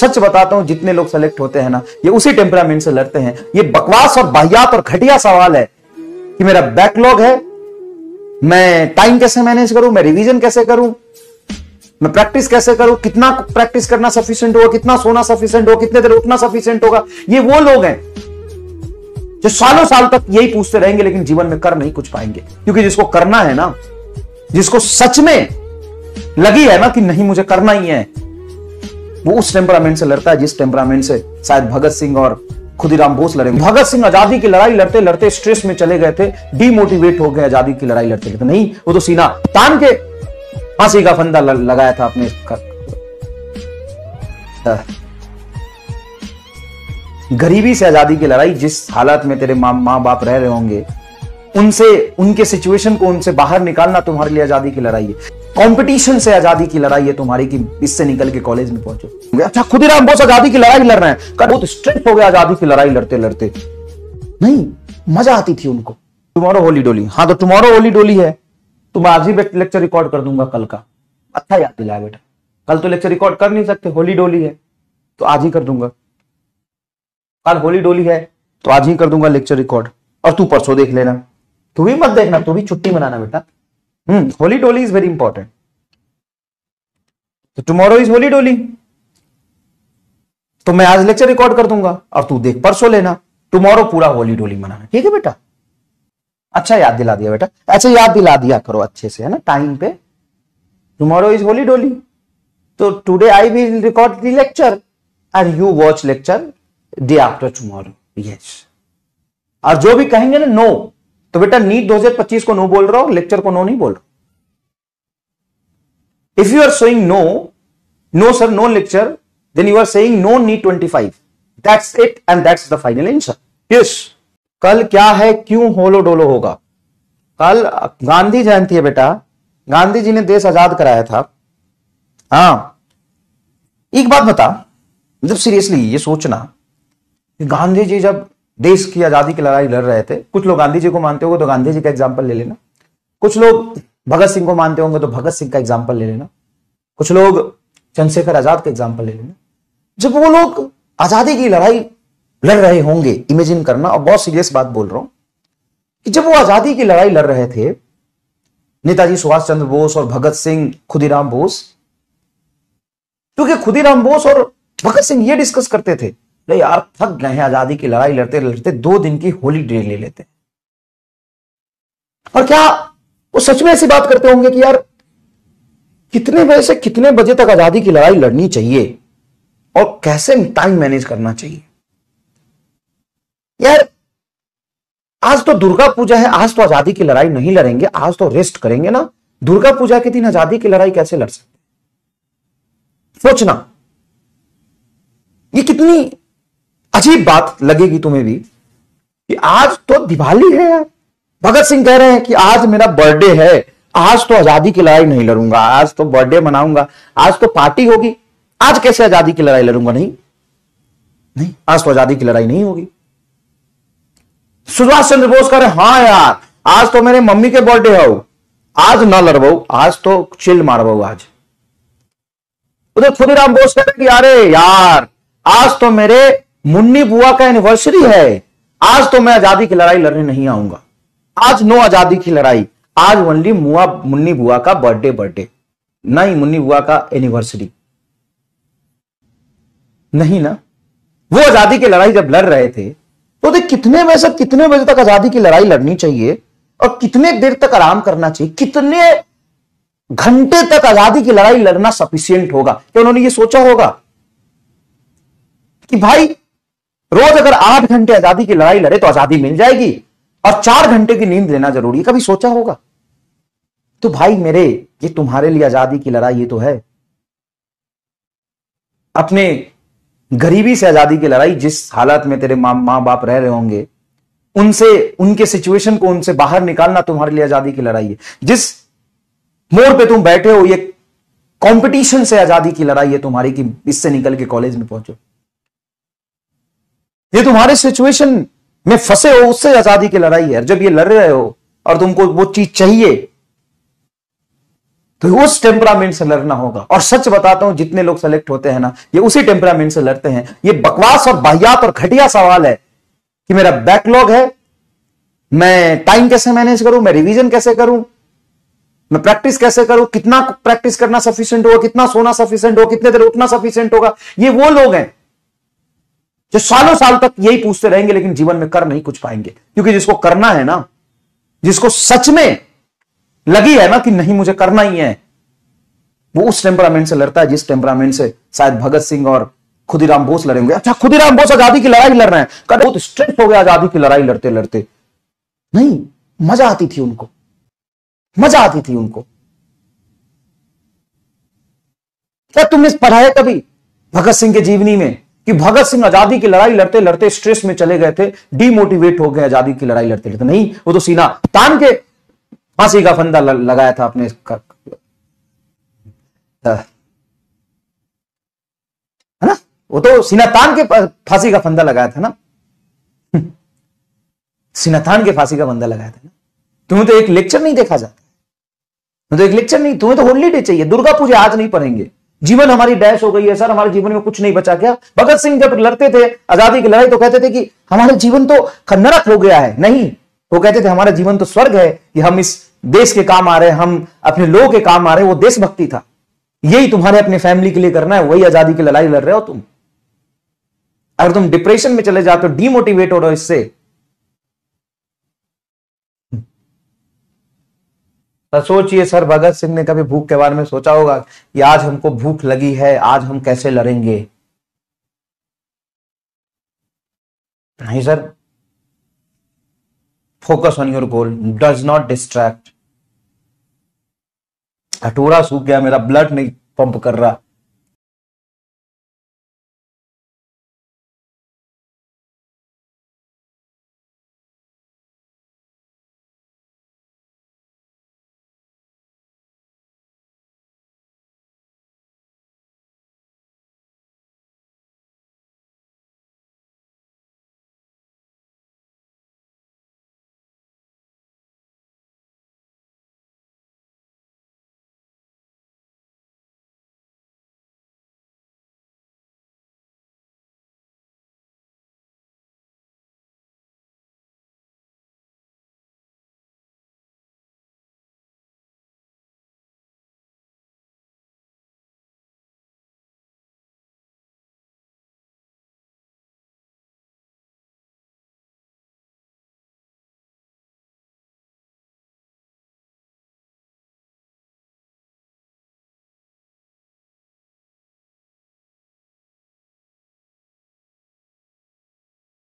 सच बताता हूं, जितने लोग सेलेक्ट होते हैं ना, ये उसी टेम्परामेंट से लड़ते हैं। ये बकवास और बाहियात और घटिया सवाल है कि मेरा बैकलॉग है, मैं टाइम कैसे मैनेज करूं, मैं रिवीजन कैसे करूं, मैं प्रैक्टिस कैसे करूं, कितना प्रैक्टिस करना सफिशिएंट होगा, कितना सोना सफिशिएंट होगा, कितने देर उठना सफिशिएंट होगा। ये वो लोग हैं जो सालों साल तक यही पूछते रहेंगे, लेकिन जीवन में कर नहीं कुछ पाएंगे। क्योंकि जिसको करना है ना, जिसको सच में लगी है ना कि नहीं मुझे करना ही है, वो उस टेम्परामेंट से लड़ता है जिस टेम्परामेंट से शायद भगत सिंह और खुदीराम बोस लड़े। भगत सिंह आजादी की लड़ाई लड़ते लड़ते स्ट्रेस में चले गए थे, डीमोटिवेट हो गए आजादी की लड़ाई लड़ते लड़ते। नहीं, वो तो सीना तान के फांसी का फंदा लगाया था अपने गरीबी से आजादी की लड़ाई। जिस हालत में तेरे माँ बाप रह रहे होंगे, उनसे, उनके सिचुएशन को उनसे बाहर निकालना तुम्हारे लिए आजादी की लड़ाई है। कंपटीशन से आजादी की लड़ाई है तुम्हारी कि इससे निकल के कॉलेज में पहुंचो। अच्छा, खुदीराम बोस आजादी की लड़ाई लड़ रहे हैं, बहुत स्ट्रेस हो गया आजादी की लड़ाई लड़ते लड़ते। नहीं, मजा आती थी उनको। टुमारो होली डोली, हाँ तो टुमारो होली डोली है तो मैं आज ही लेक्चर रिकॉर्ड कर दूंगा कल का। अच्छा याद दिलाया बेटा, कल तो लेक्चर रिकॉर्ड कर नहीं सकते, होली डोली है तो आज ही कर दूंगा। कल होली डोली है तो आज ही कर दूंगा लेक्चर रिकॉर्ड, और तू परसों देख लेना। तू भी मत देखना, तू भी छुट्टी मनाना बेटा। होली डोली इज वेरी इंपॉर्टेंट। तो टुमारो इज होली डोली, तो मैं आज लेक्चर रिकॉर्ड कर दूंगा और तू देख परसों लेना। टुमारो पूरा होली डोली मनाना, ठीक है बेटा? अच्छा याद दिला दिया बेटा, ऐसे याद दिला दिया करो अच्छे से, है ना, टाइम पे। टुमारो इज होली डोली, तो today I will record the lecture and you watch lecture day after tomorrow. Yes, और जो भी कहेंगे ना नो, तो बेटा नीट 2025 को नो बोल रहा हूं, लेक्चर को नो नहीं बोल रहा। If you are saying no, no sir no lecture, then you are saying no NEET 25। That's it and that's the final answer. Yes, कल क्या है, क्यों होलो डोलो होगा? कल गांधी जयंती है बेटा, गांधी जी ने देश आजाद कराया था। हाँ, एक बात बता, मतलब सीरियसली ये सोचना कि गांधी जी जब देश की आजादी की लड़ाई लड़ रहे थे, कुछ लोग गांधी जी को मानते होंगे तो गांधी जी का एग्जाम्पल ले लेना, कुछ लोग भगत सिंह को मानते होंगे तो भगत सिंह का एग्जाम्पल ले लेना, कुछ लोग चंद्रशेखर आजाद का एग्जाम्पल ले लेना। जब वो लोग आजादी की लड़ाई लड़ रहे होंगे, इमेजिन करना, और बहुत सीरियस बात बोल रहा हूं, कि जब वो आजादी की लड़ाई लड़ रहे थे, नेताजी सुभाष चंद्र बोस और भगत सिंह, खुदीराम बोस, क्योंकि खुदीराम बोस और भगत सिंह ये डिस्कस करते थे, ले यार थक गए हैं आजादी की लड़ाई लड़ते लड़ते, 2 दिन की हॉलीडे ले लेते। और क्या वो सच में ऐसी बात करते होंगे कि यार कितने बजे से कितने बजे तक आजादी की लड़ाई लड़नी चाहिए और कैसे टाइम मैनेज करना चाहिए? यार आज तो दुर्गा पूजा है, आज तो आजादी की लड़ाई नहीं लड़ेंगे, आज तो रेस्ट करेंगे ना। दुर्गा पूजा के दिन आजादी की लड़ाई कैसे लड़ सकते? सोचना, ये कितनी अजीब बात लगेगी तुम्हें भी कि आज तो दिवाली है यार, भगत सिंह कह रहे हैं कि आज मेरा बर्थडे है, आज तो आजादी की लड़ाई नहीं लड़ूंगा, आज तो बर्थडे मनाऊंगा, आज तो पार्टी होगी, आज कैसे आजादी की लड़ाई लड़ूंगा? नहीं नहीं, आज तो आजादी की लड़ाई नहीं होगी। सुभाष चंद्र बोस कह रहे हाँ यार आज तो मेरे मम्मी के बर्थडे हो, आज ना लड़बो, आज तो चिल मारबो आज। उधर खुदीराम बोस कह रहे कि अरे यार आज तो मेरे मुन्नी बुआ का एनिवर्सरी है, आज तो मैं आजादी की लड़ाई लड़ने नहीं आऊंगा, आज नो आजादी की लड़ाई, आज ओनली मुन्नी बुआ का बर्थडे, नहीं मुन्नी बुआ का एनिवर्सरी। नहीं ना, वो आजादी की लड़ाई जब लड़ रहे थे तो देख कितने बजे तक आजादी की लड़ाई लड़नी चाहिए और कितने देर तक आराम करना चाहिए, कितने घंटे तक आजादी की लड़ाई लड़ना सफिशिएंट होगा। क्या उन्होंने ये सोचा होगा कि भाई रोज अगर 8 घंटे आजादी की लड़ाई लड़े तो आजादी मिल जाएगी और 4 घंटे की नींद लेना जरूरी है? कभी सोचा होगा? तो भाई मेरे, ये तुम्हारे लिए आजादी की लड़ाई ये तो है, अपने गरीबी से आजादी की लड़ाई। जिस हालत में तेरे माँ बाप रह रहे होंगे, उनसे, उनके सिचुएशन को उनसे बाहर निकालना तुम्हारे लिए आजादी की लड़ाई है। जिस मोड़ पे तुम बैठे हो, ये कंपटीशन से आजादी की लड़ाई है तुम्हारी कि इससे निकल के कॉलेज में पहुंचो। ये तुम्हारे सिचुएशन में फंसे हो, उससे आजादी की लड़ाई है। जब ये लड़ रहे हो और तुमको वो चीज चाहिए तो उस टेम्परामेंट से लड़ना होगा। और सच बताता हूं, जितने लोग सेलेक्ट होते हैं ना, ये उसी टेम्परामेंट से लड़ते हैं। ये बकवास और बाहियात और घटिया सवाल है कि मेरा बैकलॉग है, मैं टाइम कैसे मैनेज करूं, मैं रिवीजन कैसे करूं, मैं प्रैक्टिस कैसे करूं, कितना प्रैक्टिस करना सफिशिएंट होगा, कितना सोना सफिशिएंट होगा, कितने देर उठना सफिशिएंट होगा। ये वो लोग हैं जो सालों साल तक यही पूछते रहेंगे, लेकिन जीवन में कर नहीं कुछ पाएंगे। क्योंकि जिसको करना है ना, जिसको सच में लगी है ना कि नहीं मुझे करना ही है, वो उस टेम्परामेंट से लड़ता है जिस टेम्परामेंट से शायद भगत सिंह और खुदीराम बोस लड़ेंगे। अच्छा, खुदीराम बोस आजादी की लड़ाई लड़ रहे हैं, कभी बहुत स्ट्रेस हो गया आजादी की लड़ाई लड़ते लड़ते। नहीं, मजा आती थी उनको, मजा आती थी उनको। क्या तुमने पढ़ा है कभी भगत सिंह के जीवनी में कि भगत सिंह आजादी की लड़ाई लड़ते लड़ते स्ट्रेस में चले गए थे, डीमोटिवेट हो गए आजादी की लड़ाई लड़ते लड़ते? नहीं, वो तो सीना तान के फांसी का फंदा लगाया था अपने है ना, वो तो सीना तान के फांसी का फंदा लगाया था ना, सीना तान के फांसी का फंदा लगाया था ना। तुम्हें तो एक लेक्चर नहीं देखा जाता, तो एक लेक्चर नहीं, तुम्हें तो हॉलीडे चाहिए। दुर्गा पूजा आज नहीं पढ़ेंगे, जीवन हमारी डैश हो गई है सर, हमारे जीवन में कुछ नहीं बचा क्या? भगत सिंह जब लड़ते थे आजादी की लड़ाई तो कहते थे कि हमारे जीवन तो नरक हो गया है। नहीं, वो कहते थे हमारा जीवन तो स्वर्ग है कि हम इस देश के काम आ रहे हैं, हम अपने लोगों के काम आ रहे हैं। वो देशभक्ति था। यही तुम्हारे अपने फैमिली के लिए करना है, वही आजादी की लड़ाई लड़ रहे हो तुम। अगर तुम डिप्रेशन में चले जाते हो, डीमोटिवेट हो रहे हो इससे, तो सोचिए सर, भगत सिंह ने कभी भूख के बारे में सोचा होगा कि आज हमको भूख लगी है, आज हम कैसे लड़ेंगे? नहीं sir. Focus on your goal, does not distract. अटूरा सूख गया, मेरा ब्लड नहीं पंप कर रहा,